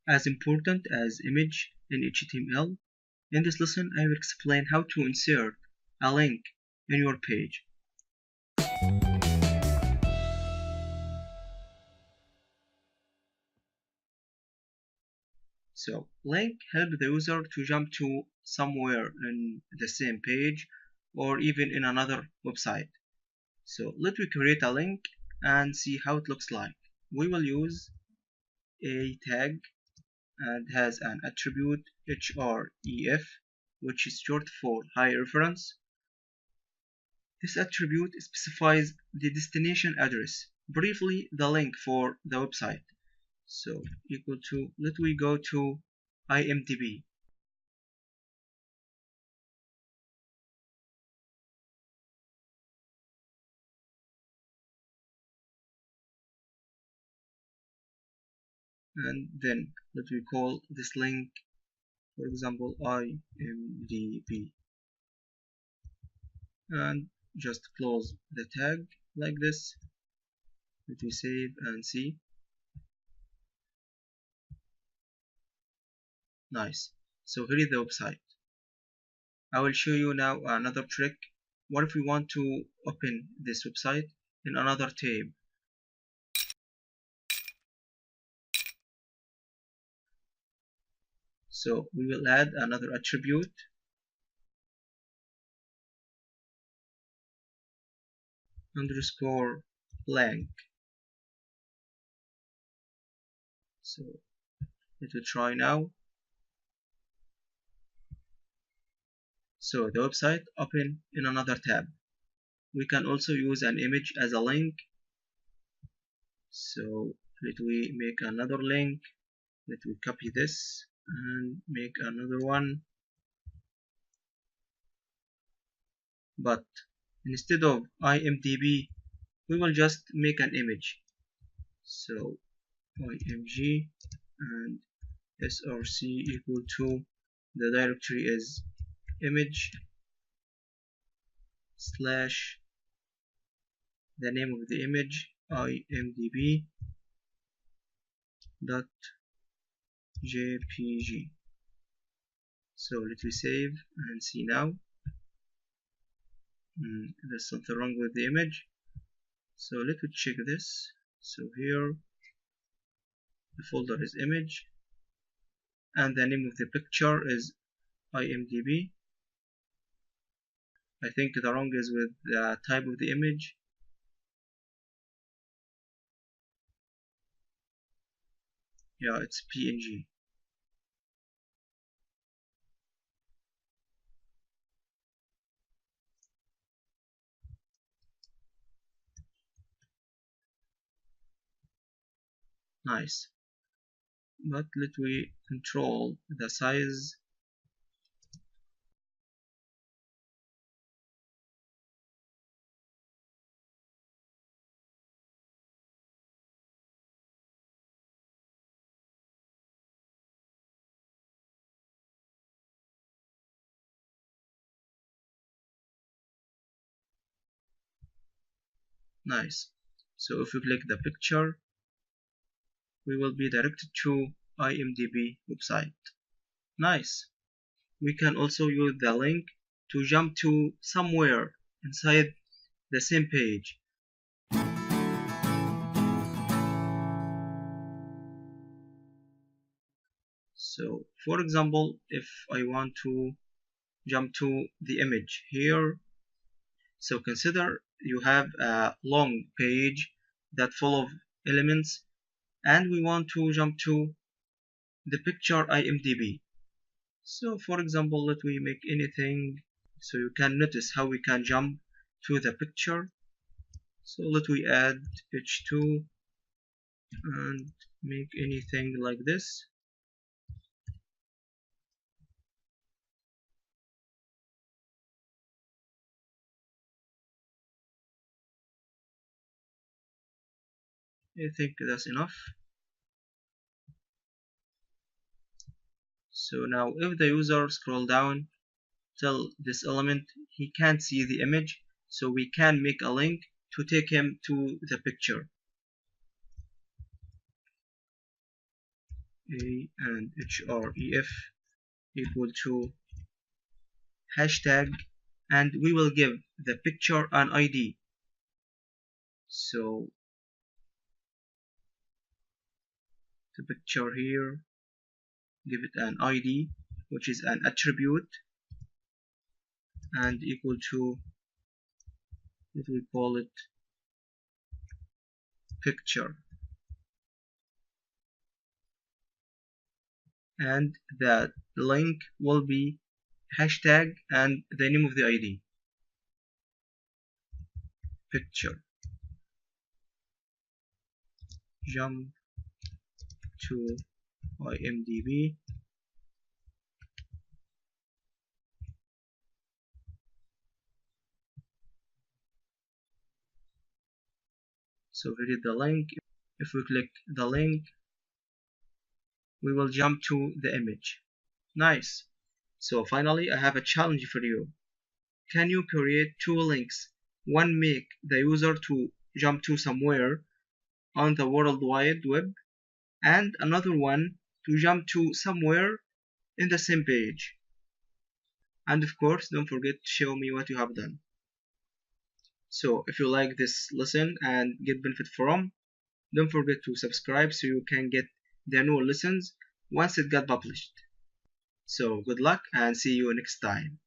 as important as image in HTML. In this lesson, I will explain how to insert a link in your page. So, link helps the user to jump to somewhere in the same page or even in another website. So, let me create a link and see how it looks like. We will use a tag and has an attribute href, which is short for high reference. This attribute specifies the destination address, briefly the link for the website. So equal to, let we go to IMDb. And then let we call this link, for example, IMDb. And just close the tag like this. Let me save and see. Nice. So here is the website. I will show you now another trick. What if we want to open this website in another tab? So we will add another attribute underscore blank. So let me try now. So the website open in another tab. We can also use an image as a link. So let we make another link. Let me copy this and make another one. But instead of IMDb, we will just make an image. So img and src equal to, the directory is image slash the name of the image imdb dot jpg. So let me save and see now. There's something wrong with the image, so let me check this. So here the folder is image and the name of the picture is imdb. I think the wrong is with the type of the image. Yeah, it's png. Nice. But let we control the size. Nice. So if we click the picture, we will be directed to IMDb website. Nice. We can also use the link to jump to somewhere inside the same page. So for example, if I want to jump to the image here, so consider you have a long page that full of elements and we want to jump to the picture IMDb. So for example, let we make anything, so you can notice how we can jump to the picture. So let we add h2 and make anything like this. I think that's enough. So now if the user scroll down till this element, he can't see the image, so we can make a link to take him to the picture. A and href equal to hashtag, and we will give the picture an ID. So the picture here, give it an ID, which is an attribute, and equal to, let we call it picture, and the link will be hashtag and the name of the ID, picture, jump to IMDb. So here is the link. If we click the link, we will jump to the image. Nice. So finally, I have a challenge for you. Can you create two links? One make the user to jump to somewhere on the World Wide Web, and another one to jump to somewhere in the same page. And of course, don't forget to show me what you have done. So if you like this lesson and get benefit from, don't forget to subscribe so you can get the new lessons once it got published. So good luck and see you next time.